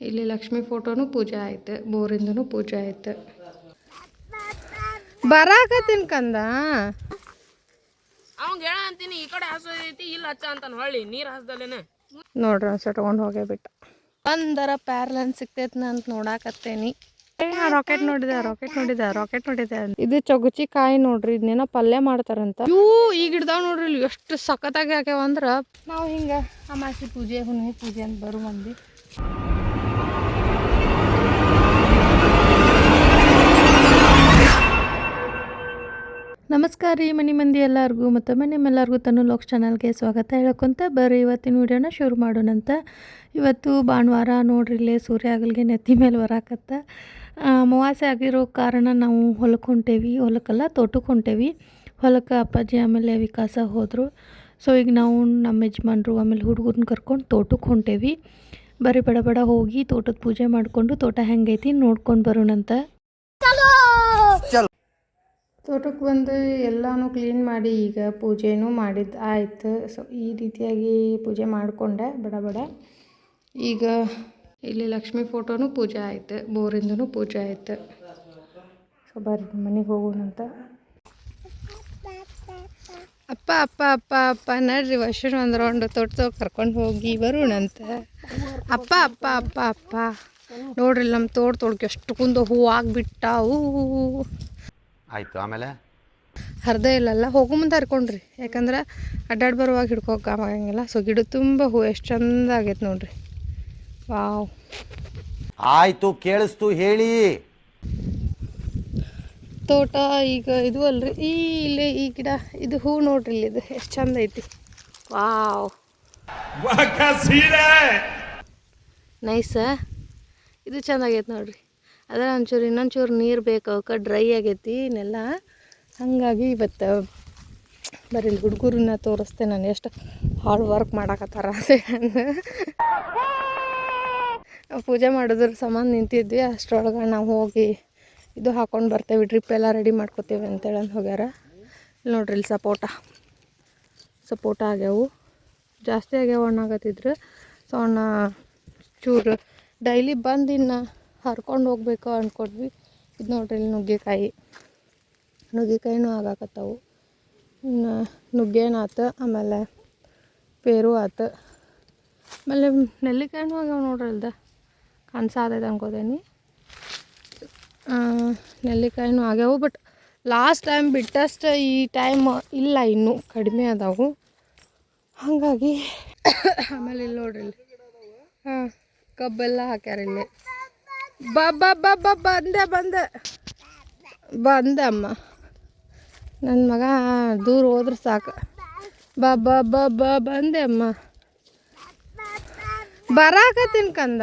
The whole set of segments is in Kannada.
ಇಲ್ಲಿ ಲಕ್ಷ್ಮಿ ಫೋಟೋನು ಪೂಜೆ ಆಯ್ತು, ಬೋರಿಂದನೂ ಪೂಜೆ ಆಯ್ತು. ಬರಾಕತ್ತೀನಿ ಕಂದ. ಅವಂಗ ಹೇಳ ಅಂತೀನಿ ಈ ಕಡೆ ಹಸೈತಿ ಇಲ್ಲಿ ಹಚ್ಚ ಅಂತಾನ ಹೊಳ್ಳಿ ನೀರು ಹಸ್ದಲ್ಲೇನೆ. ನೋಡ್ರಿ ಸಟ್ಕೊಂಡು ಹೋಗೇ ಬಿಟ್ಟ. ಒಂದರ ಪ್ಯಾರ್ಲನ್ ಸಿಕ್ತೈತಿ ಅಂತ ನೋಡಾಕತ್ತೇನಿ. ರಾಕೆಟ್ ನೋಡಿದೆ. ಇದು ಚೊಗಚಿ ಕಾಯಿ ನೋಡ್ರಿ, ಇದನ್ನೇನೋ ಪಲ್ಯ ಮಾಡ್ತಾರಂತ. ಈಗ ಹಿಡ್ದಾವ್ ನೋಡ್ರಿ ಇಲ್ಲಿ ಎಷ್ಟು ಸಖತ್ತಾಗಿ ಹಾಕ್ಯಾವಂದ್ರ. ನಾವು ಹಿಂಗ ಅಮಾಸಿ ಪೂಜೆ ಹುಣ್ಣಿಮೆ ಪೂಜೆ ಅಂತ ಬರು ಮಂದಿ. ನಮಸ್ಕಾರ ರೀ ಮನೆ ಮಂದಿ ಎಲ್ಲರಿಗೂ, ಮತ್ತೊಮ್ಮೆ ನಿಮ್ಮೆಲ್ಲರಿಗೂ ತನು ಲೋಕ್ಸ್ ಚಾನಲ್ಗೆ ಸ್ವಾಗತ ಹೇಳಕ್ಕಂತ ಬರ್ರಿ ಇವತ್ತಿನ ವಿಡಿಯೋನ ಶುರು ಮಾಡೋಣಂತ. ಇವತ್ತು ಭಾನುವಾರ ನೋಡ್ರಿ, ಇಲ್ಲೇ ಸೂರ್ಯ ಆಗಲ್ಗೆ ನೆತ್ತಿ ಮೇಲೆ ಬರಾಕತ್ತ. ಅಮಾವಾಸ್ಯೆ ಆಗಿರೋ ಕಾರಣ ನಾವು ಹೊಲಕ್ಕೆ ಹೊಂಟೇವಿ, ಹೊಲಕ್ಕೆಲ್ಲ ತೋಟಕ್ಕೆ ಹೊಂಟೇವಿ. ಹೊಲಕ್ಕೆ ಅಪ್ಪಾಜಿ ಆಮೇಲೆ ವಿಕಾಸ ಹೋದರು. ಸೊ ಈಗ ನಾವು ನಮ್ಮ ಯಜಮಾನ್ರು ಆಮೇಲೆ ಹುಡುಗರನ್ನ ಕರ್ಕೊಂಡು ತೋಟಕ್ಕೆ ಹೊಂಟೇವಿ. ಬರೀ ಬಡ ಬಡ ಹೋಗಿ ತೋಟದ ಪೂಜೆ ಮಾಡಿಕೊಂಡು ತೋಟ ಹೆಂಗೈತಿ ನೋಡ್ಕೊಂಡು ಬರೋಣಂತ. ತೋಟಕ್ಕೆ ಬಂದು ಎಲ್ಲನೂ ಕ್ಲೀನ್ ಮಾಡಿ ಈಗ ಪೂಜೆನೂ ಮಾಡಿದ್ದು ಆಯ್ತು. ಸೊ ಈ ರೀತಿಯಾಗಿ ಪೂಜೆ ಮಾಡಿಕೊಂಡೆ ಬಡ. ಈಗ ಇಲ್ಲಿ ಲಕ್ಷ್ಮಿ ಫೋಟೋನು ಪೂಜೆ ಆಯ್ತು, ಬೋರಿಂದನೂ ಪೂಜೆ ಆಯ್ತು. ಸೊ ಬರ್ರಿ ಮನೆಗೆ ಹೋಗೋಣಂತ. ಅಪ್ಪ ನಡ್ರಿ ವರ್ಷ ಒಂದು ರೌಂಡ್ ತೋಟದಾಗ ಕರ್ಕೊಂಡು ಹೋಗಿ ಬರೋಣಂತ. ಅಪ್ಪ ನೋಡ್ರಿ ನಮ್ಮ ತೋಟದೊಳಗೆ ಎಷ್ಟು ಕುಂದು ಹೂವು ಆಗಿಬಿಟ್ಟಾವು. ಆಯಿತು, ಆಮೇಲೆ ಹರಿದೇ ಇಲ್ಲಲ್ಲ, ಹೋಗೋ ಮುಂದೆ ಹರ್ಕೊಂಡ್ರಿ, ಯಾಕಂದ್ರೆ ಅಡ್ಡಾಡಿ ಬರುವಾಗ ಹಿಡ್ಕೋಕ್ಕಾಗಂಗಿಲ್ಲ. ಸೊ ಗಿಡ ತುಂಬ ಹೂ ಎಷ್ಟು ಚಂದ ಆಗೈತೆ ನೋಡ್ರಿ. ವಾವ್, ಆಯಿತು, ಕೇಳಿಸ್ತು, ಹೇಳಿ. ತೋಟ ಈಗ ಇದು ಅಲ್ರಿ, ಇಲ್ಲಿ ಈ ಗಿಡ ಇದು ಹೂ ನೋಡ್ರಿ, ಇಲ್ಲಿ ಇದು ಎಷ್ಟು ಚಂದ ಐತಿ. ವಾವ್, ನೈಸ, ಇದು ಚಂದಾಗೈತೆ ನೋಡ್ರಿ. ಅದ್ರ ಇನ್ನೊಂಚೂರು ನೀರು ಬೇಕು, ಅವಕ್ಕೆ ಡ್ರೈ ಆಗೈತಿ ನೆಲ. ಹಾಗಾಗಿ ಇವತ್ತು ಬರೀ ಹುಡುಗರನ್ನ ತೋರಿಸ್ತೆ ನಾನು ಎಷ್ಟು ಹಾರ್ಡ್ ವರ್ಕ್ ಮಾಡಾಕತ್ತಾರ ಪೂಜೆ ಮಾಡೋದ್ರ ಸಂಬಂಧ ನಿಂತಿದ್ವಿ. ಅಷ್ಟರೊಳಗೆ ನಾವು ಹೋಗಿ ಇದು ಹಾಕ್ಕೊಂಡು ಬರ್ತೇವೆ, ಡ್ರಿಪ್ ಎಲ್ಲ ರೆಡಿ ಮಾಡ್ಕೋತೇವೆ ಅಂತೇಳಿ ಹೋಗ್ಯಾರ. ಇಲ್ಲಿ ನೋಡ್ರಿ, ಇಲ್ಲಿ ಸಪೋಟ ಆಗ್ಯಾವು, ಜಾಸ್ತಿ ಆಗ್ಯಾವ ಹಣ್ಣಾಗತ್ತಿದ್ರು. ಸೊ ಹಣ್ಣ ಚೂರು ಡೈಲಿ ಬಂದು ಇನ್ನು ಹರ್ಕೊಂಡು ಹೋಗ್ಬೇಕು ಅಂದ್ಕೊಂಡ್ವಿ. ಇದು ನೋಡ್ರಿ, ಇಲ್ಲಿ ನುಗ್ಗೆಕಾಯಿನೂ ಆಗಾಕತ್ತವು. ಇನ್ನು ನುಗ್ಗೇನಾತು, ಆಮೇಲೆ ಪೇರು ಆತು, ಆಮೇಲೆ ನೆಲ್ಲಿಕಾಯಿನೂ ಆಗ್ಯಾವ ನೋಡ್ರಿ. ಇಲ್ದ ಕನ್ಸಾದೈತೆ ಅನ್ಕೋತೇನೆ. ನೆಲ್ಲಿಕಾಯಿನೂ ಆಗ್ಯಾವು, ಬಟ್ ಲಾಸ್ಟ್ ಟೈಮ್ ಬಿಟ್ಟಷ್ಟು ಈ ಟೈಮ್ ಇಲ್ಲ, ಇನ್ನೂ ಕಡಿಮೆ ಅದಾವು. ಹಾಗಾಗಿ ಆಮೇಲೆ ಇಲ್ಲಿ ನೋಡ್ರಿ, ಇಲ್ಲಿ ಕಬ್ಬೆಲ್ಲ ಹಾಕ್ಯಾರ. ಇಲ್ಲಿ ಬಂದೆ ಅಮ್ಮ, ನನ್ನ ಮಗ ದೂರ ಹೋದ್ರೆ ಸಾಕು. ಬಂದೆ ಅಮ್ಮ, ಬರಾಕತ್ತೀನಿ ಕಂದ.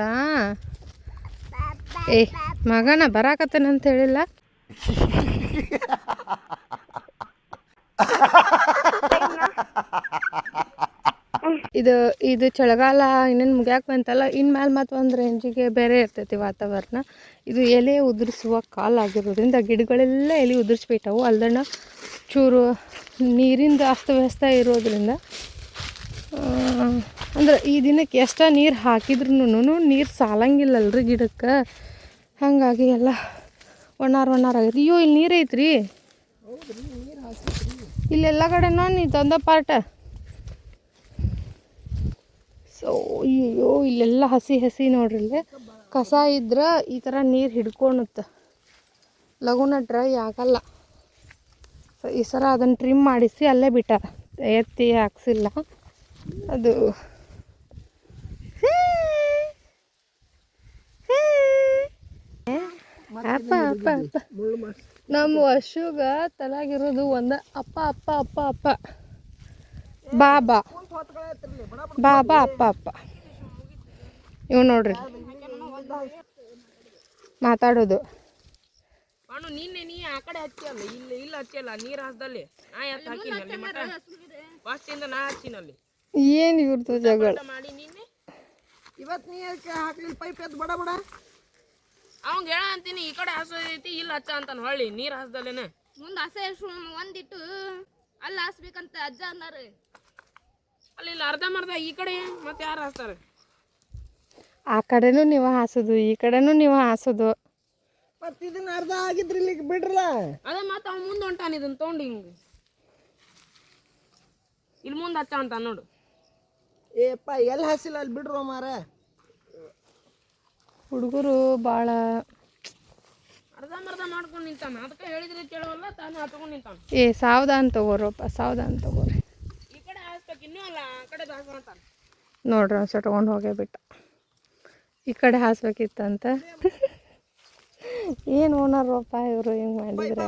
ಮಗನ ಬರಾಕತ್ತೇನೆ ಅಂತ ಹೇಳಿಲ್ಲ. ಇದು ಚಳಿಗಾಲ ಇನ್ನೇನು ಮುಗ್ಯಾಕೆ ಬಂತಲ್ಲ, ಇನ್ಮೇಲೆ ಮತ್ತು ಒಂದು ರೇಂಜಿಗೆ ಬೇರೆ ಇರ್ತೈತಿ ವಾತಾವರಣ. ಇದು ಎಲೆ ಉದುರಿಸುವ ಕಾಲ ಆಗಿರೋದ್ರಿಂದ ಗಿಡಗಳೆಲ್ಲ ಎಲೆ ಉದುರಿಸ್ಬಿಟ್ಟವು. ಅಲ್ದಣ್ಣ ಚೂರು ನೀರಿಂದ ಅಸ್ತವ್ಯಸ್ತ ಇರೋದ್ರಿಂದ, ಅಂದ್ರೆ ಈ ದಿನಕ್ಕೆ ಎಷ್ಟು ನೀರು ಹಾಕಿದ್ರೂ ನೀರು ಸಾಲಂಗಿಲ್ಲಲ್ರಿ ಗಿಡಕ್ಕೆ. ಹಾಗಾಗಿ ಎಲ್ಲ ಒಣ್ಣಾರ ಆಗೈತಿ. ಅಯ್ಯೋ, ಇಲ್ಲಿ ನೀರು ಐತ್ರಿ, ಇಲ್ಲೆಲ್ಲ ಕಡೆನೂ ನೀ ತಂದ ಪಾರ್ಟ. ಸೊ ಅಯ್ಯೋ, ಇಲ್ಲೆಲ್ಲ ಹಸಿ ನೋಡ್ರಿ. ಇಲ್ಲಿ ಕಸ ಇದ್ರೆ ಈ ಥರ ನೀರು ಹಿಡ್ಕೊಳುತ್ತೆ, ಲಘುನ ಡ್ರೈ ಆಗಲ್ಲ. ಸೊ ಈ ಸಲ ಅದನ್ನು ಟ್ರಿಮ್ ಮಾಡಿಸಿ ಅಲ್ಲೇ ಬಿಟ್ಟಾರ, ಎತ್ತಿ ಹಾಕ್ಸಿಲ್ಲ. ಅದು ಅಪ್ಪ ನಮ್ಮ ವರ್ಷಗ ತಲಾಗಿರೋದು ಒಂದು ಅಪ್ಪ ಬಾಬಾ ಅಪ್ಪ. ಇವ್ ನೋಡ್ರಿ ಮಾತಾಡೋದು. ನೀ ಆ ಕಡೆ ಹಚ್ಚಿಯಲ್ಲ, ಇಲ್ಲಿ ಹಚ್ಚಿಯಲ್ಲ, ನೀರು ಹಸ್ದಲ್ಲಿ ನಾ ಎತ್ತ ಹಾಕಿನಿ ಅಲ್ಲಿ ಮಟ ಫಸ್ಟಿಂದ ನಾ ಹಚ್ಚಿನಲ್ಲಿ. ಏನು ಇವ್ರದ್ದು ಜಗಳ ಮಾಡಿ ನಿನ್ನೆ ಇವತ್ತು ನೀ ಹಾಕ್ಲಿಲ್ಲ ಪೈಪ್ ಎದ್ದು ಬಡ ಅವಂಗ ಹೇಳ ಅಂತೀನಿ ಈ ಕಡೆ ಹಸೈತಿ ಇಲ್ಲಿ ಹಚ್ಚ ಅಂತಾನ ಹೊಳ್ಳಿ ನೀರು ಹಸ್ದಲ್ಲೇನೆ. ಮುಂದೆ ಹಸೆ ಒಂದಿಟ್ಟು ಅಲ್ಲಿ ಹಾಸ್ಬೇಕಂತ ಅಜ್ಜ ಅನ್ನಾರ. ಅಲ್ಲಿ ಇಲ್ಲಿ ಅರ್ಧ ಈ ಕಡೆ ಮತ್ತೆ ಯಾರು ಹಸ್ತಾರೆ? ಆ ಕಡೆನೂ ನೀವು ಹಾಸೋದು ಈ ಕಡೆನೂ ನೀವು ಹಾಸೋದು. ಮತ್ತು ಇದನ್ನ ಅರ್ಧ ಆಗಿದ್ರಿ ಇಲ್ಲಿಗೆ ಬಿಡ್ರಲ್ಲ. ಅದೇ ಮತ್ತೆ ಅವ್ನು ಮುಂದೆ ಹೊಂಟಾನ ಇದನ್ನ ತೊಗೊಂಡು ಹಿಂಗೆ ಇಲ್ಲಿ ಮುಂದೆ ಹಚ್ಚ ಅಂತ ನೋಡು. ಏಪ್ಪ ಎಲ್ಲಿ ಹಾಸಿಲ್ಲ ಅಲ್ಲಿ ಬಿಡ್ರೋ ಮಾರ. ಹುಡುಗರು ಭಾಳ ಅರ್ಧಂಬರ್ಧ ಮಾಡ್ಕೊಂಡು ನಿಂತಾನ. ಅದಕ್ಕೆ ಹೇಳಿದ್ರೆ ಕೇಳವಲ್ಲ, ತಾನು ಹತ್ಕೊಂಡು ನಿಂತಾನ. ಸಾವಧಾನ ತಗೋರಪ್ಪ, ಸಾವಧಾನ ತಗೋರಿ. ಈ ಕಡೆ ಹಾಸ್ಬೇಕು, ಇನ್ನೂ ಅಲ್ಲ ಆ ಕಡೆ ಹಾಸ್ಕೊಂತಾನ. ನೋಡ್ರಿ ಒಂದು ತೊಗೊಂಡು ಹೋಗೇ ಬಿಟ್ಟ. ಈ ಕಡೆ ಹಾಸ್ಬೇಕಿತ್ತಂತ. ಏನು ಓನರ್ರಪ್ಪ ಇವರು ಹಿಂಗೆ ಮಾಡಿದ್ರೆ.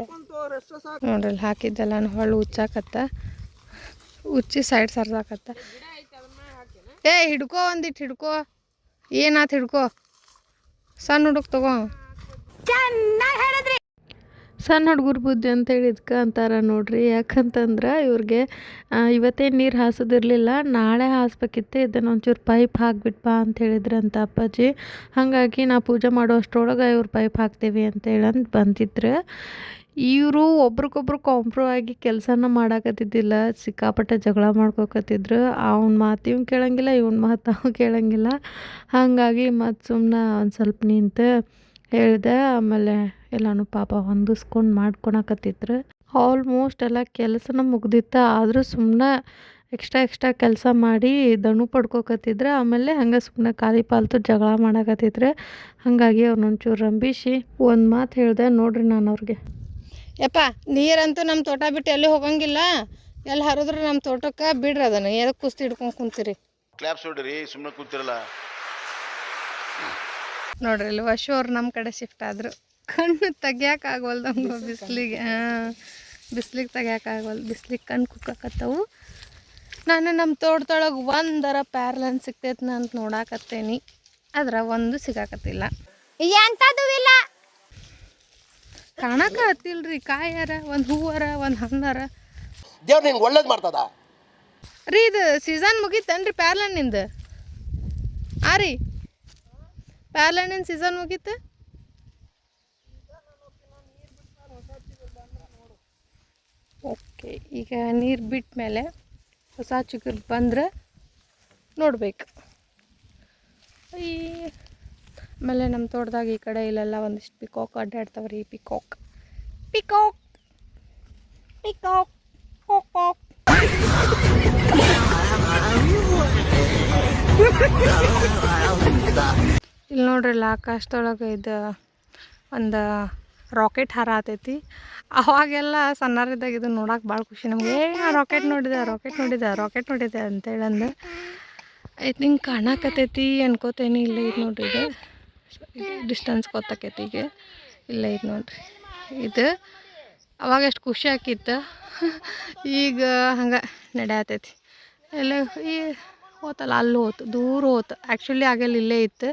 ನೋಡ್ರಿ ಇಲ್ಲಿ ಹಾಕಿದ್ದೆಲ್ಲ ಹೊಳ್ಳು ಉಚ್ಚಾಕತ್ತ, ಉಚ್ಚಿ ಸೈಡ್ ಸರ್ಸಾಕತ್ತ. ಹಿಡ್ಕೋ ಒಂದಿಟ್ಟು ಹಿಡ್ಕೋ. ಏನಾತು ಹಿಡ್ಕೋ, ಸಣ್ಣ ಹುಡುಗ ತಗೋ. ಸಣ್ಣ ಹುಡುಗರು ಬುದ್ಧಿ ಅಂತ ಹೇಳಿದ್ಕೆ ಅಂತಾರೆ ನೋಡ್ರಿ. ಯಾಕಂತಂದ್ರೆ ಇವ್ರಿಗೆ ಇವತ್ತೇ ನೀರು ಹಾಸೋದಿರಲಿಲ್ಲ, ನಾಳೆ ಹಾಸ್ಬೇಕಿತ್ತು. ಇದನ್ನು ಒಂಚೂರು ಪೈಪ್ ಹಾಕ್ಬಿಟ್ಪಾ ಅಂತ ಹೇಳಿದ್ರಂತ ಅಪ್ಪಾಜಿ. ಹಾಗಾಗಿ ನಾ ಪೂಜೆ ಮಾಡೋ ಅಷ್ಟರೊಳಗೆ ಇವ್ರು ಪೈಪ್ ಹಾಕ್ತೀವಿ ಅಂತ ಹೇಳಂತ ಬಂದಿದ್ರು. ಇವರು ಒಬ್ರಿಗೊಬ್ರು ಕಾಂಪ್ರೋ ಆಗಿ ಕೆಲಸನ ಮಾಡಾಕತ್ತಿದ್ದಿಲ್ಲ, ಸಿಕ್ಕಾಪಟ್ಟೆ ಜಗಳ ಮಾಡ್ಕೊಕತ್ತಿದ್ರು. ಅವ್ನ ಮಾತು ಇವ್ನು ಕೇಳಂಗಿಲ್ಲ, ಇವ್ನ ಮಾತು ಅವ್ನು ಕೇಳಂಗಿಲ್ಲ. ಹಾಗಾಗಿ ಮತ್ತು ಸುಮ್ಮನೆ ಒಂದು ಸ್ವಲ್ಪ ನಿಂತು ಹೇಳಿದೆ. ಆಮೇಲೆ ಎಲ್ಲನೂ ಪಾಪ ಹೊಂದಿಸ್ಕೊಂಡು ಮಾಡ್ಕೊಳಕತ್ತಿದ್ರು. ಆಲ್ಮೋಸ್ಟ್ ಎಲ್ಲ ಕೆಲಸನ ಮುಗ್ದಿತ್ತು, ಆದರೂ ಸುಮ್ಮನೆ ಎಕ್ಸ್ಟ್ರಾ ಕೆಲಸ ಮಾಡಿ ದಣು ಪಡ್ಕೊಕತ್ತಿದ್ರು. ಆಮೇಲೆ ಹಂಗೆ ಸುಮ್ಮನೆ ಖಾಲಿ ಪಾಲ್ತು ಜಗಳ ಮಾಡಕತ್ತಿದ್ರು. ಹಾಗಾಗಿ ಅವ್ರನ್ನೊಂಚೂರು ರಂಬಿಸಿ ಒಂದು ಮಾತು ಹೇಳಿದೆ ನೋಡ್ರಿ ನಾನು ಅವ್ರಿಗೆ. ಯಪ್ಪ ನೀರಂತೂ ನಮ್ಮ ತೋಟ ಬಿಟ್ಟು ಎಲ್ಲಿ ಹೋಗಂಗಿಲ್ಲ, ಎಲ್ಲಿ ಹರಿದ್ರೆ ನಮ್ಮ ತೋಟಕ್ಕೆ ಬಿಡ್ರಿ, ಅದನ್ನು ಎದಕ್ಕೆ ಕುಸ್ತಿ ಹಿಡ್ಕೊಂಡು ಕುಂತೀರಿ. ಕ್ಲಾಪ್ಸ್ ಹೊಡ್ರಿ, ಸುಮ್ಮನೆ ಕೂತಿರಲ್ಲ. ನೋಡ್ರಿ ಇಲ್ಲಿ ವಶು ಅವ್ರು ನಮ್ಮ ಕಡೆ ಶಿಫ್ಟ್ ಆದರು. ಕಣ್ಣು ತೆಗಿಯೋಕ್ಕಾಗವಲ್ದಂಗೆ ಬಿಸಿಲಿಗೆ, ಬಿಸ್ಲಿಗೆ ತೆಗಿಯೋಕ್ಕಾಗವಲ್ದು, ಬಿಸ್ಲಿಗೆ ಕಣ್ಣು ಕುಕ್ಕತ್ತವು. ನಾನು ನಮ್ಮ ತೋಟದೊಳಗೆ ಒಂದರ ಪ್ಯಾರ್ಲನ್ ಸಿಗ್ತೈತೆ ಅಂತ ನೋಡಾಕತ್ತೇನಿ, ಆದ್ರೆ ಒಂದು ಸಿಗಾಕತ್ತಿಲ್ಲ. ಎಂಥದ್ದು ಇಲ್ಲ. ಕಾಣಕ ಹತ್ತಿಲ್ರಿ, ಕಾಯಾರ ಒಂದು ಹೂವರ ಒಂದು ಹಣ್ಣಾರ. ದೇವ್ರು ನಿನ್ಗೆ ಒಳ್ಳೇದು ಮಾಡ್ತದ ರೀ. ಇದು ಸೀಸನ್ ಮುಗೀತನ್ರಿ ಪ್ಯಾರ್ಲಣ್ಣಿಂದು? ರೀ ಪ್ಯಾರ್ಲಣ್ಣಿನ ಸೀಸನ್ ಮುಗೀತು. ಓಕೆ, ಈಗ ನೀರು ಬಿಟ್ಟ ಮೇಲೆ ಹೊಸ ಚಿಗುರು ಬಂದ್ರೆ ನೋಡ್ಬೇಕು. ಆಮೇಲೆ ನಮ್ಮ ತೋಟದಾಗ ಈ ಕಡೆ ಇಲ್ಲೆಲ್ಲ ಒಂದಿಷ್ಟು ಪಿಕಾಕ್ ಅಡ್ಡಾಡ್ತಾವ್ರಿ. Peacock peacock peacock peacock. ಇಲ್ಲಿ ನೋಡ್ರಿ ಇಲ್ಲಿ ಆಕಾಶದೊಳಗೆ ಇದು ಒಂದು ರಾಕೆಟ್ ಹಾರ ಆತೈತಿ. ಅವಾಗೆಲ್ಲ ಸಣ್ಣರಿದ್ದಾಗ ಇದು ನೋಡೋಕೆ ಭಾಳ ಖುಷಿ ನಮಗೆ. ರಾಕೆಟ್ ನೋಡಿದೆ ಅಂತೇಳಂದು ಐ ಥಿಂಕ್ ಕಾಣಕತ್ತೈತಿ ಅನ್ಕೋತೇನೆ. ಇಲ್ಲ ಇದು ನೋಡ್ರಿ, ಇದು ಡಿಸ್ಟೆನ್ಸ್ ಗೊತ್ತಾಕೈತಿ. ಈಗ ಇಲ್ಲ ಇದು ನೋಡ್ರಿ, ಇದು ಅವಾಗ ಎಷ್ಟು ಖುಷಿ ಆಕಿತ್ತು, ಈಗ ಹಂಗೆ ನಡೆಯತೈತಿ. ಎಲ್ಲ ಈ ಹೋತಲ್ಲ, ಅಲ್ಲಿ ಹೋತು, ದೂರ ಹೋತು. ಆ್ಯಕ್ಚುಲಿ ಆಗಲ್ಲಿ ಇಲ್ಲೇ ಇತ್ತು,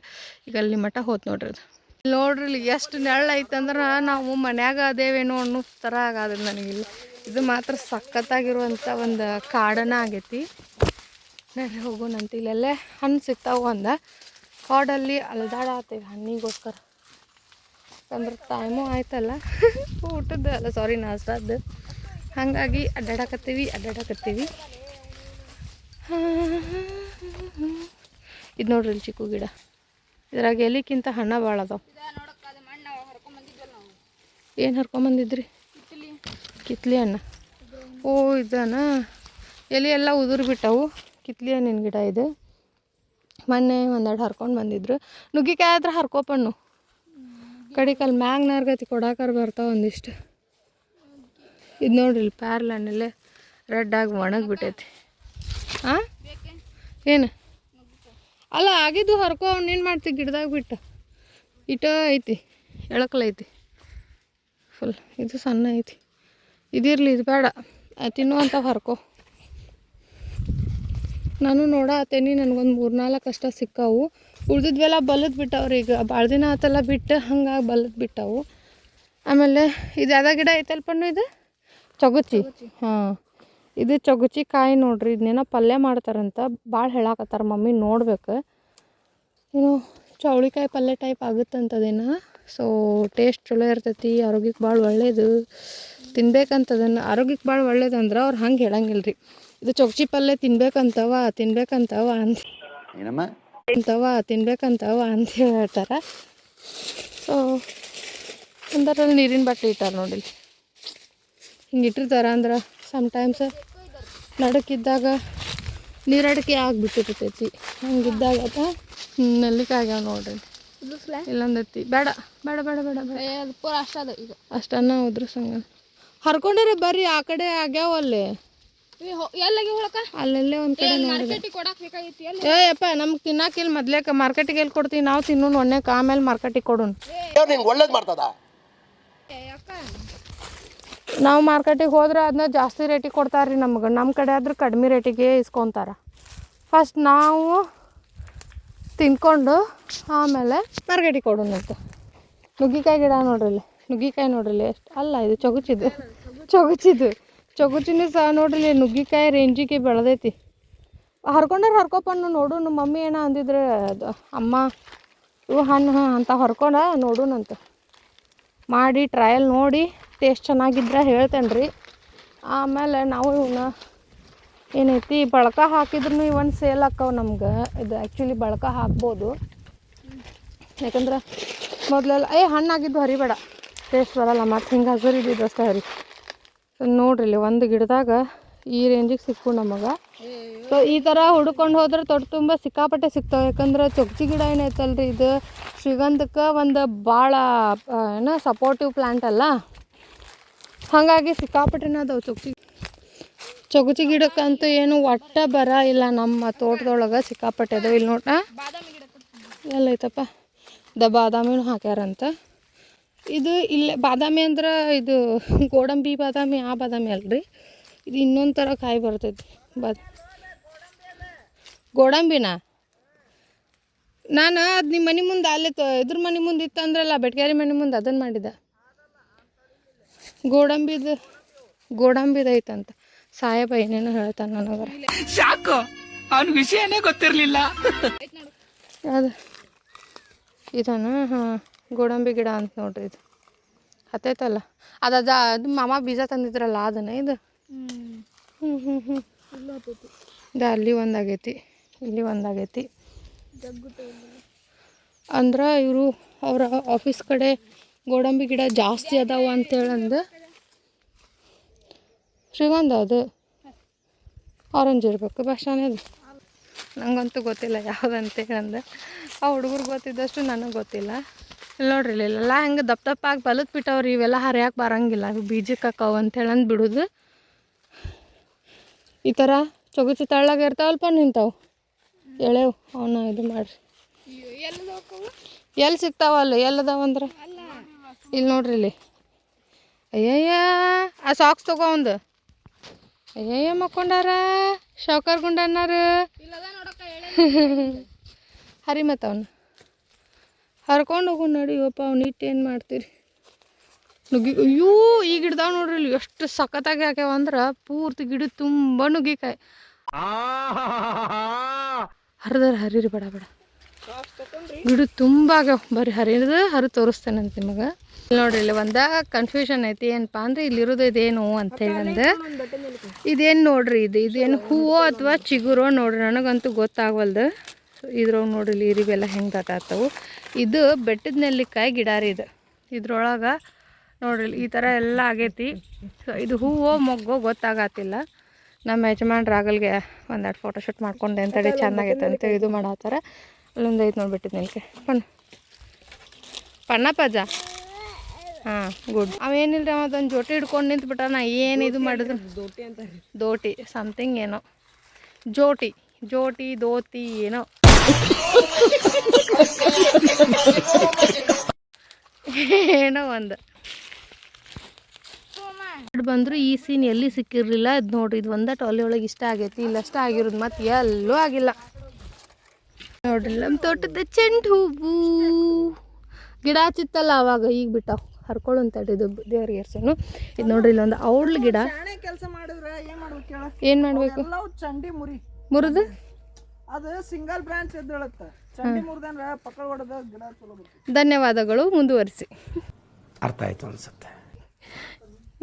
ಈಗ ಅಲ್ಲಿ ಮಟ್ಟ ಹೋತು ನೋಡ್ರಿ. ಅದು ನೋಡ್ರಿ ಇಲ್ಲಿ ಎಷ್ಟು ನೆರಳು ಐತಂದ್ರೆ ನಾವು ಮನ್ಯಾಗ ಅದೇವೇನೋ ಅನ್ನೋ ಥರ ಆಗದ ನನಗಿಲ್ಲ. ಇದು ಮಾತ್ರ ಸಖತ್ತಾಗಿರುವಂಥ ಒಂದು ಕಾಡನ ಆಗೈತಿ. ನಡ್ರಿ ಹೋಗೋಣಂತ. ಇಲ್ಲೆಲ್ಲೇ ಹಣ್ಣು ಸಿಗ್ತಾವೆ. ಒಂದು ಕಾಡಲ್ಲಿ ಅಲ್ದಾಡತ್ತೀವಿ ಹಣ್ಣಿಗೋಸ್ಕರ. ಯಾಕಂದ್ರೆ ಟೈಮು ಆಯ್ತಲ್ಲ ಊಟದ್ದು, ಅಲ್ಲ ಸಾರಿ ನಾಷ್ಟಾದ್ದು. ಹಾಗಾಗಿ ಅಡ್ಡಾಡಕತ್ತೀವಿ. ಇದು ನೋಡ್ರಿ ಇಲ್ಲಿ ಚಿಕ್ಕು ಗಿಡ, ಇದ್ರಾಗ ಎಲಿಕ್ಕಿಂತ ಹಣ್ಣ ಭಾಳ ಅದಾವೆ. ಏನು ಹರ್ಕೊಂಬಂದಿದ್ರಿ? ಕಿತ್ಲಿ ಹಣ್ಣು. ಓ ಇದನ ಎಲೆ ಎಲ್ಲ ಉದುರು ಬಿಟ್ಟವು. ಕಿತ್ಲಿ ಹಣ್ಣಿನ ಗಿಡ ಇದು. ಮೊನ್ನೆ ಒಂದೆರಡು ಹರ್ಕೊಂಡು ಬಂದಿದ್ರು. ನುಗ್ಗಿಕಾಯಿ ಆದ್ರೆ ಹರ್ಕೊಪಣ್ಣು ಕಡಿಕಲ್ಲಿ ಮ್ಯಾಗ ನಾರ್ಗತಿ ಕೊಡಾಕರ ಬರ್ತಾವೆ ಒಂದಿಷ್ಟು. ಇದು ನೋಡ್ರಿ ಇಲ್ಲಿ ಪ್ಯಾರ್ಲ ಹಣ್ಣಲ್ಲೇ ರೆಡ್ಡಾಗಿ ಒಣಗಿಬಿಟ್ಟೈತಿ. ಹಾಂ ಏನು ಅಲ್ಲ ಆಗಿದ್ದು ಹರ್ಕೊ, ಏನು ಮಾಡ್ತೀವಿ ಗಿಡದಾಗ ಬಿಟ್ಟು. ಇಟ ಐತಿ, ಎಳಕಲೈತಿ ಫುಲ್. ಇದು ಸಣ್ಣ ಐತಿ, ಇದಿರಲಿ, ಇದು ಬೇಡ, ತಿನ್ನುವಂಥ ಹರ್ಕೊ. ನಾನು ನೋಡತ್ತೇನಿ, ನನಗೊಂದು 3-4 ಅಷ್ಟ ಸಿಕ್ಕಾವು. ಉಳ್ದಿದ್ವೆಲ್ಲ ಬಲ್ಲದ್ ಬಿಟ್ಟವ್ರಿ. ಈಗ ಭಾಳ ದಿನ ಆತಲ್ಲ ಬಿಟ್ಟು, ಹಂಗಾಗಿ ಬಲ್ಲದ್ ಬಿಟ್ಟವು. ಆಮೇಲೆ ಇದು ಯಾವ್ದು ಗಿಡ ಐತಲ್ಪಣ್ಣು? ಇದು ಚೊಗುಚಿ. ಹಾಂ, ಇದು ಚೊಗುಚಿ ಕಾಯಿ ನೋಡ್ರಿ. ಇದನ್ನೇನೋ ಪಲ್ಯ ಮಾಡ್ತಾರಂತ ಭಾಳ ಹೇಳಾಕತ್ತಾರ ಮಮ್ಮಿ. ನೋಡ್ಬೇಕು, ಏನೋ ಚೌಳಿಕಾಯಿ ಪಲ್ಯ ಟೈಪ್ ಆಗುತ್ತಂತದೇನ. ಸೊ ಟೇಸ್ಟ್ ಚಲೋ ಇರ್ತೈತಿ, ಆರೋಗ್ಯಕ್ಕೆ ಭಾಳ ಒಳ್ಳೇದು, ತಿನ್ಬೇಕಂತದನ್ನು. ಆರೋಗ್ಯಕ್ಕೆ ಭಾಳ ಒಳ್ಳೇದಂದ್ರೆ ಅವ್ರು ಹಂಗೆ ಹೇಳಂಗಿಲ್ಲ ರೀ. ಇದು ಚೊಗುಚಿ ಪಲ್ಯ ತಿನ್ಬೇಕಂತವ ಅಂತ. ಏನಮ್ಮ ಅಂತವ ತಿನ್ಬೇಕಂತವ ಅಂತ ಹೇಳ್ತಾರೆ. ಸೊ ಒಂದರಲ್ಲಿ ನೀರಿನ ಬಾಟ್ಲಿ ಇಟ್ಟಾರ ನೋಡಿಲಿ. ಹಿಂಗೆ ಇಟ್ಟಿರ್ತಾರೆ ಅಂದ್ರೆ ಸಮ್ಟೈಮ್ಸ್ ನಡಕ್ಕಿದ್ದಾಗ ನೀರಡಿಕೆ ಆಗಿಬಿಟ್ಟಿರ್ತೈತಿ. ಹಂಗಿದ್ದಾಗ ನೆಲ್ಲಿಕಾಯಿ ಆಗ್ಯಾವ ನೋಡ್ರಿ. ಇಲ್ಲೊಂದೈತಿ. ಬೇಡ ಬೇಡ ಬೇಡ ಬೇಡ ಬೇಡ ಅದು ಪೂರ ಅಷ್ಟ ಅದ ಈಗ ಅಷ್ಟನ್ನ ಹೋದ್ರು ಸಂಗ ಹರ್ಕೊಂಡಿರಿ ಬರ್ರಿ. ಆ ಕಡೆ ಆಗ್ಯಾವ ಅಲ್ಲಿ ಎಲ್ಲಾಗಿ ಹೊಳಕ ಅಲ್ಲೆಲ್ಲೇ ಒಂದು ಕಡೆ ನೋಡಿದೆ. ಮಾರ್ಕೆಟಿಗೆ ಕೊಡಾಕ್ ಬೇಕಾಗಿತ್ತು ಎಲ್ಲ. ಯಪ್ಪ ನಮ್ಗೆ ತಿನ್ನಾಕಿಲ್ಲ ಮೊದ್ಲೇಕ ಮಾರ್ಕೆಟಿಗೆ ಎಲ್ಲಿ ಕೊಡ್ತೀವಿ ನಾವು ತಿನ್ನೋಣ ಒಣ್ಣೆಕ ಆಮೇಲೆ ಮಾರ್ಕೆಟಿಗೆ ಕೊಡೋಣ. ದೇವ್ರು ನಿಂಗೆ ಒಳ್ಳೇದು ಮಾಡ್ತದ. ಅಕ್ಕ ನಾವು ಮಾರ್ಕೆಟಿಗೆ ಹೋದ್ರೆ ಅದನ್ನ ಜಾಸ್ತಿ ರೇಟಿಗೆ ಕೊಡ್ತಾರೆ ರೀ ನಮ್ಗೆ. ನಮ್ಮ ಕಡೆ ಆದ್ರೆ ಕಡಿಮೆ ರೇಟಿಗೆ ಇಸ್ಕೊತಾರೆ. ಫಸ್ಟ್ ನಾವು ತಿನ್ಕೊಂಡು ಆಮೇಲೆ ಮಾರ್ಕೆಟಿಗೆ ಕೊಡೋಣಂತ. ನುಗ್ಗಿಕಾಯಿ ಗಿಡ ನೋಡ್ರಿಲ್ಲಿ. ನುಗ್ಗಿಕಾಯಿ ನೋಡ್ರಿಲ್ಲಿ ಎಷ್ಟು ಅಲ್ಲ ಇದು ಚೊಗುಚಿನೂ ಸಹ ನೋಡ್ರಿ. ನುಗ್ಗಿಕಾಯಿ ರೇಂಜಿಗೆ ಬೆಳೆದೈತಿ. ಹರ್ಕೊಂಡಪ್ಪನ್ನು ನೋಡು. ನಮ್ಮ ಮಮ್ಮಿ ಏನೋ ಅಂದಿದ್ರೆ ಅದು ಅಮ್ಮ ಇವು ಹಣ್ಣು ಅಂತ ಹರ್ಕೊಂಡ ನೋಡೋಣಂತ ಮಾಡಿ ಟ್ರಯಲ್ ನೋಡಿ ಟೇಸ್ಟ್ ಚೆನ್ನಾಗಿದ್ರೆ ಹೇಳ್ತೇನೆ ರೀ. ಆಮೇಲೆ ನಾವು ಇವನ್ನ ಏನೈತಿ ಬಳಕ ಹಾಕಿದ್ರೂ ಇವನ್ ಸೇಲ್ ಆಕ್ಕವು ನಮ್ಗೆ. ಇದು ಆ್ಯಕ್ಚುಲಿ ಬಳಕ ಹಾಕ್ಬೋದು. ಯಾಕಂದ್ರೆ ಮೊದಲೆಲ್ಲ ಹಣ್ಣಾಗಿದ್ದು ಹರಿಬೇಡ, ಟೇಸ್ಟ್ ಬರೋಲ್ಲ. ಮತ್ತು ಹಿಂಗೆ ಹಸಿರು ಇದ್ದಿದ್ದು ಅಷ್ಟೇ ಹರಿ. ಸೊ ನೋಡ್ರಿ ಇಲ್ಲಿ ಒಂದು ಗಿಡದಾಗ ಈ ರೇಂಜಿಗೆ ಸಿಕ್ಕು ನಮಗೆ. ಸೊ ಈ ಥರ ಹುಡ್ಕೊಂಡು ಹೋದ್ರೆ ತೋಟ ತುಂಬ ಸಿಕ್ಕಾಪಟ್ಟೆ ಸಿಗ್ತಾವೆ. ಯಾಕಂದ್ರೆ ಚೊಗ್ಚಿ ಗಿಡ ಏನೈತಲ್ರಿ ಇದು ಶ್ರೀಗಂಧಕ್ಕೆ ಒಂದು ಭಾಳ ಏನೋ ಸಪೋರ್ಟಿವ್ ಪ್ಲ್ಯಾಂಟ್ ಅಲ್ಲ. ಹಾಗಾಗಿ ಸಿಕ್ಕಾಪಟ್ಟೆನ ಅದಾವೆ ಚೊಗುಚಿ ಗಿಡಕ್ಕಂತೂ ಏನು ಒಟ್ಟ ಬರ ಇಲ್ಲ. ನಮ್ಮ ತೋಟದೊಳಗೆ ಸಿಕ್ಕಾಪಟ್ಟೆ ಅದಾವೆ. ಇಲ್ಲಿ ನೋಡ ಎಲ್ಲೈತಪ್ಪ ಬಾದಾಮಿನೂ ಹಾಕ್ಯಾರಂತ. ಇದು ಇಲ್ಲೇ ಬಾದಾಮಿ ಅಂದ್ರೆ ಇದು ಗೋಡಂಬಿ ಬಾದಾಮಿ, ಆ ಬಾದಾಮಿ ಅಲ್ರಿ. ಇದು ಇನ್ನೊಂದು ಥರ ಕಾಯಿ ಬರ್ತೈತಿ. ಗೋಡಂಬಿನ ನಾನು ಅದು ನಿಮ್ಮ ಮನೆ ಮುಂದೆ ಅಲ್ಲೇ ಇದ್ರ ಮನೆ ಮುಂದೆ ಇತ್ತು ಅಂದ್ರಲ್ಲ, ಬೆಟ್ಗಾರಿ ಮನೆ ಮುಂದೆ ಅದನ್ನು ಮಾಡಿದ್ದೆ. ಗೋಡಂಬಿದು ಐತಂತ. ಸಾಹೇಬ ಏನೇನೋ ಹೇಳ್ತಾನೆ ನನಗೆ. ಸಾಕು ಅವ್ನ ವಿಷಯನೇ ಗೊತ್ತಿರಲಿಲ್ಲ. ಅದು ಇದನ್ನ ಹಾಂ ಗೋಡಂಬಿ ಗಿಡ ಅಂತ ನೋಡ್ರಿ. ಇದು ಹತ್ತೈತಲ್ಲ ಅದು ಮಾಮ ಬೀಜ ತಂದಿದ್ರಲ್ಲ ಅದನ್ನ ಇದು. ಇದು ಅಲ್ಲಿ ಒಂದಾಗೈತಿ, ಇಲ್ಲಿ ಒಂದಾಗೈತಿ. ಅಂದ್ರೆ ಇವರು ಅವರ ಆಫೀಸ್ ಕಡೆ ಗೋಡಂಬಿ ಗಿಡ ಜಾಸ್ತಿ ಅದಾವ ಅಂತೇಳಂದು. ಶ್ರೀಗಂಧ ಅದು ಆರೆಂಜ್ ಇರಬೇಕು ಬಸ್ಟಾನೇ. ಅದು ನಂಗಂತೂ ಗೊತ್ತಿಲ್ಲ ಯಾವುದಂತೇಳಂದು. ಆ ಹುಡುಗರು ಗೊತ್ತಿದ್ದಷ್ಟು ನನಗೆ ಗೊತ್ತಿಲ್ಲ. ಇಲ್ಲಿ ನೋಡ್ರಿ ಇಲ್ಲೆಲ್ಲ ಹೆಂಗೆ ದಪ್ಪ ಬಲತ್ ಬಿಟ್ಟವ್ರಿ. ಇವೆಲ್ಲ ಹರಿಯಾಕೆ ಬರಂಗಿಲ್ಲ, ಇವು ಬೀಜಕ್ಕೆ ಹಾಕವು ಅಂತೇಳಂದು ಬಿಡೋದು. ಈ ಥರ ಚೊಗುಚಿ ತಳ್ಳಾಗ ಇರ್ತಾವಲ್ಪ ನಿಂತಾವು ಎಳೆವು. ಅವನ್ನ ಇದು ಮಾಡಿರಿ. ಎಲ್ಲಿ ಸಿಗ್ತಾವಲ್ಲ ಎಲ್ಲದಾವಂದ್ರೆ ಇಲ್ಲಿ ನೋಡ್ರಿ ಇಲ್ಲಿ. ಅಯ್ಯಯ್ಯ ಆ ಸಾಕ್ಸ್ ತಗೋ ಒಂದು. ಅಯ್ಯಯ್ಯ ಮಕ್ಕೊಂಡಾರ ಶೌಕರ್ ಗುಂಡಣ್ಣಾರು. ಹರಿ ಮತ್ತು ಅವನು ಹರ್ಕೊಂಡು ಹೋಗು ನಡಿಯಪ್ಪ. ಅವ್ನು ಇಟ್ಟೇನು ಮಾಡ್ತೀರಿ. ಅಯ್ಯೋ ಈ ಗಿಡದಾವ ನೋಡ್ರಿ ಇಲ್ಲಿ ಎಷ್ಟು ಸಖತ್ತಾಗಿ ಹಾಕ್ಯಾವ ಅಂದ್ರೆ ಪೂರ್ತಿ ಗಿಡ ತುಂಬ ನುಗ್ಗಿಕಾಯಿ. ಹರಿರಿ ಬೇಡ ಗಿಡ ತುಂಬ ಆಗ್ಯಾವ. ಬರ್ರಿ ಹರಿ ತೋರಿಸ್ತೇನಂತ ನಿಮಗೆ. ನೋಡ್ರಿ ಇಲ್ಲಿ ಕನ್ಫ್ಯೂಷನ್ ಐತಿ. ಏನಪ್ಪ ಅಂದ್ರೆ ಇಲ್ಲಿರೋದು ಇದೇನು ಅಂತೇಳಂದು. ಇದೇನು ನೋಡ್ರಿ ಇದೇನು ಹೂವೋ ಅಥವಾ ಚಿಗುರೋ ನೋಡ್ರಿ, ನನಗಂತೂ ಗೊತ್ತಾಗವಲ್ದು. ಇದ್ರೊಳಗೆ ನೋಡ್ರಿ ಇಲ್ಲಿ ಇರಿವೆಲ್ಲ ಹೆಂಗೆ ಆತಾವು. ಇದು ಬೆಟ್ಟದ ನೆಲ್ಲಿಕಾಯಿ ಗಿಡ ರೀ. ಇದು ಇದ್ರೊಳಗೆ ನೋಡ್ರಿ ಈ ಥರ ಎಲ್ಲ ಆಗೈತಿ. ಸೊ ಇದು ಹೂವೋ ಮೊಗ್ಗೋ ಗೊತ್ತಾಗತ್ತಿಲ್ಲ. ನಮ್ಮ ಯಜಮಾನ್ ರಾಗಲ್ಗೆ ಒಂದೆರಡು ಫೋಟೋಶೂಟ್ ಮಾಡ್ಕೊಂಡೆ ಅಂತೇಳಿ ಚೆನ್ನಾಗೈತೆ ಅಂತ ಇದು ಮಾಡತ್ತಾರ. ಅಲ್ಲೊಂದು ಐತೆ ನೋಡ್ಬಿಟ್ಟಿದ್ದು ನೆಲ್ಕೆ ಪಣ್ಣ ಪಜ್ಜ. ಹಾಂ ಗುಡ್. ಅವೇನಿಲ್ಲ ರೀ ಅದೊಂದು ಜೋಟಿ ಹಿಡ್ಕೊಂಡು ನಿಂತ್ಬಿಟ್ಟ. ನಾ ಏನು ಇದು ಮಾಡಿದ್ರು ದೋಟಿ ಸಮಥಿಂಗ್ ಏನೋ ಜೋಟಿ ದೋತಿ ಏನೋ ಏನೋ ಒಂದು ಬಂದರು. ಈ ಸೀನ್ ಎಲ್ಲಿ ಸಿಕ್ಕಿರಲಿಲ್ಲ. ಅದು ನೋಡ್ರಿ ಇದು ಒಂದ ಟೊಲೆ ಒಳಗೆ ಇಷ್ಟ ಆಗೈತಿ. ಇಲ್ಲಷ್ಟ ಆಗಿರೋದು ಮತ್ತು ಎಲ್ಲೂ ಆಗಿಲ್ಲ. ನೋಡ್ರಿ ನಮ್ಮ ತೋಟದ ಚೆಂಡು ಹೂವು ಗಿಡ ಹಚ್ಚಿತ್ತಲ್ಲ ಅವಾಗ, ಈಗ ಬಿಟ್ಟಾವ ಹರ್ಕೊಳ್ಳು ಅಂತ ಇದು ದೇವ್ರಿಗೆ ಎರ್ಸೇನು. ಇದು ನೋಡ್ರಿ ಇಲ್ಲೊಂದು ಔಡ್ಲ ಗಿಡ. ಕೆಲಸ ಮಾಡಿದ್ರೆ ಏನು ಮಾಡಬೇಕು? ಚಂಡಿ ಮುರಿದು ಅದು ಸಿಂಗಲ್ ಬ್ರಾಂಚ್ ಎದ್ದೇಳುತ್ತೆ. ಚಂಡಿ ಮುರಿದ್ರೆ ಪಕ್ಕದ ಹೊಡೆದ ಗಿಡ ಚಲೋ ಬರ್ತದೆ. ಧನ್ಯವಾದಗಳು, ಮುಂದುವರಿಸಿ. ಅರ್ಥ ಆಯ್ತು ಅನ್ಸುತ್ತೆ.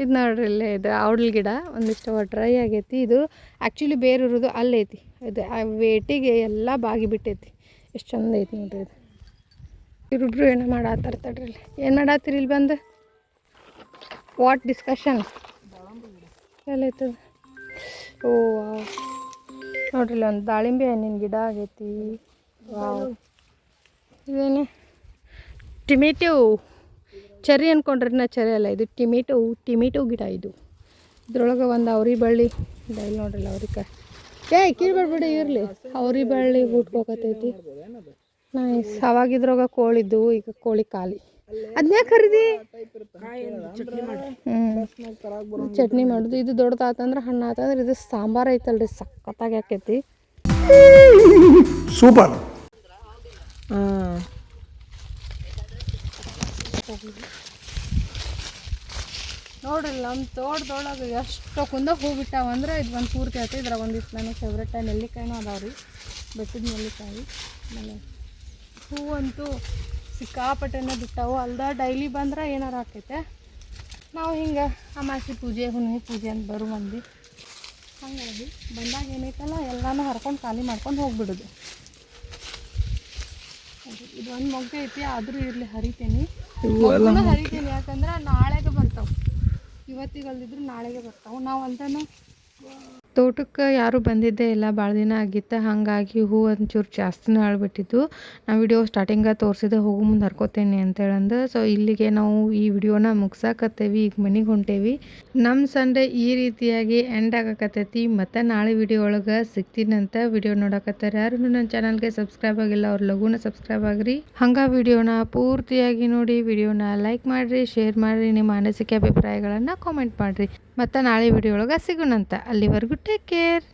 ಇದು ನೋಡ್ರಿ ಇಲ್ಲೇ ಇದು ಔಡ್ಲ ಗಿಡ ಒಂದಿಷ್ಟು ಡ್ರೈ ಆಗೈತಿ. ಇದು ಆ್ಯಕ್ಚುಲಿ ಬೇರೆ ಇರೋದು ಅಲ್ಲೈತಿ. ಇದು ವೇಟಿಗೆ ಎಲ್ಲ ಬಾಗಿ ಬಿಟ್ಟೈತಿ. ಎಷ್ಟು ಚಂದ ಐತೆ ನೋಡ್ರಿ ಇದು. ಇವ್ರಿಬ್ರು ಏನೋ ಮಾಡಾತ್ತಾರ ತಡ್ರಿ ಇಲ್ಲಿ. ಏನು ಮಾಡಾತ್ತೀರಿ ಇಲ್ಲಿ ಬಂದು? ವಾಟ್ ಡಿಸ್ಕಷನ್ ಎಲ್ಲೈತದ? ಓ ವಾವ್, ನೋಡ್ರಿ ಇಲ್ಲಿ ಒಂದು ದಾಳಿಂಬೆ ಹಣ್ಣಿನ ಗಿಡ ಆಗೈತಿ. ವಾವ್, ಇದೇನು ಟೊಮೆಟೊ ಚೆರಿ ಅಂದ್ಕೊಂಡ್ರೆ ನಾ ಚೆರಿ ಅಲ್ಲ, ಇದು ಟೊಮೆಟೊ ಗಿಡ. ಇದು ಇದ್ರೊಳಗೆ ಒಂದು ಅವ್ರಿ ಬಳ್ಳಿ ಡೈಲಿ ನೋಡ್ರಲ್ಲ ಅವ್ರಿಕಾಯಿ. ಕೀಳ್ಬೇಡ್ಬೇಡಿ ಇರಲಿ, ಅವ್ರಿ ಬಳ್ಳಿ ಹುಟ್ಕೋಕತ್ತೈತಿ. ನೈಸ್. ಅವಾಗಿದ್ರಾಗ ಕೋಳಿದ್ದು, ಈಗ ಕೋಳಿ ಖಾಲಿ. ಅದನ್ನೇ ಖರೀದಿ ಚಟ್ನಿ ಮಾಡೋದು. ಇದು ದೊಡ್ಡದಾತಂದ್ರೆ ಹಣ್ಣು ಆತಂದ್ರೆ ಇದು ಸಾಂಬಾರು ಐತಲ್ರಿ, ಸಖತ್ತಾಗಿ ಆಕೈತಿ. ಸೂಪರ್. ನೋಡ್ರಿ ನಮ್ಮ ತೋಟದೊಳಗೆ ಎಷ್ಟು ಕುಂದ ಹೂ ಬಿಟ್ಟಾವಂದ್ರೆ ಇದು ಒಂದು ಪೂರ್ತಿ ಆಯ್ತು. ಇದ್ರಾಗ ಒಂದಿಷ್ಟು ನನಗೆ ಫೇವ್ರೇಟ್ ನೆಲ್ಲಿಕಾಯಿನೂ ಅದಾವ್ರಿ, ಬೆಟ್ಟದ ನೆಲ್ಲಿಕಾಯಿ. ಆಮೇಲೆ ಹೂವಂತೂ ಸಿಕ್ಕಾಪಟ್ಟೆನೇ ಬಿಟ್ಟಾವು. ಅಲ್ದ ಡೈಲಿ ಬಂದ್ರೆ ಏನಾರು ಆಕೈತೆ. ನಾವು ಹಿಂಗೆ ಅಮಾಸಿ ಪೂಜೆ, ಹುಣ್ಣಿಮೆ ಪೂಜೆ ಅಂತ ಬರೋ ಮಂದಿ. ಹಾಗಾಗಿ ಬಂದಾಗ ಏನೈತಲ್ಲ ಎಲ್ಲನೂ ಹರ್ಕೊಂಡು ಖಾಲಿ ಮಾಡ್ಕೊಂಡು ಹೋಗ್ಬಿಡೋದು. ಇದು ಒಂದು ಮೊಗ್ಗು ಐತಿ, ಆದರೂ ಇರಲಿ ಹರಿತೀನಿ, ಹರಿತೀನಿ. ಯಾಕಂದ್ರೆ ನಾಳೆಗೆ ಬರ್ತಾವೆ. ಇವತ್ತಿಗೆ ಅಲ್ದಿದ್ರು ನಾಳೆಗೆ ಬರ್ತಾವೆ. ನಾವು ಅಲ್ದನೂ ತೋಟಕ್ಕೆ ಯಾರೂ ಬಂದಿದ್ದೇ ಇಲ್ಲ, ಭಾಳ ದಿನ ಆಗಿತ್ತು. ಹಾಗಾಗಿ ಹೂ ಒಂಚೂರು ಜಾಸ್ತಿನೇ ಅಳ್ಬಿಟ್ಟಿದ್ದು. ನಾವು ವಿಡಿಯೋ ಸ್ಟಾರ್ಟಿಂಗ ತೋರಿಸಿದೆ, ಹೋಗೋ ಮುಂದೆ ಹರ್ಕೋತೇನೆ ಅಂತೇಳಂದು. ಸೊ ಇಲ್ಲಿಗೆ ನಾವು ಈ ವಿಡಿಯೋನ ಮುಗ್ಸಾಕತ್ತೇವಿ. ಈಗ ಮನೆಗೆ ಹೊಂಟೇವಿ. ನಮ್ಮ ಸಂಡೇ ಈ ರೀತಿಯಾಗಿ ಎಂಡ್ ಆಗಕತ್ತೈತಿ. ಮತ್ತು ನಾಳೆ ವಿಡಿಯೋ ಒಳಗೆ ಸಿಗ್ತೀನಂತ. ವಿಡಿಯೋ ನೋಡಕತ್ತಾರೆ ಯಾರು ನನ್ನ ಚಾನಲ್ಗೆ ಸಬ್ಸ್ಕ್ರೈಬ್ ಆಗಿಲ್ಲ ಅವ್ರು ಲಘುನ ಸಬ್ಸ್ಕ್ರೈಬ್ ಆಗ್ರಿ. ಹಂಗೆ ವಿಡಿಯೋನ ಪೂರ್ತಿಯಾಗಿ ನೋಡಿ, ವಿಡಿಯೋನ ಲೈಕ್ ಮಾಡಿರಿ, ಶೇರ್ ಮಾಡಿರಿ, ನಿಮ್ಮ ಅನಿಸಿಕೆ ಅಭಿಪ್ರಾಯಗಳನ್ನು ಕಾಮೆಂಟ್ ಮಾಡಿರಿ. ಮತ್ತು ನಾಳೆ ವಿಡಿಯೋ ಒಳಗೆ ಸಿಗೋಣಂತ. ಅಲ್ಲಿವರೆಗೂ ಟೇಕ್ ಕೇರ್.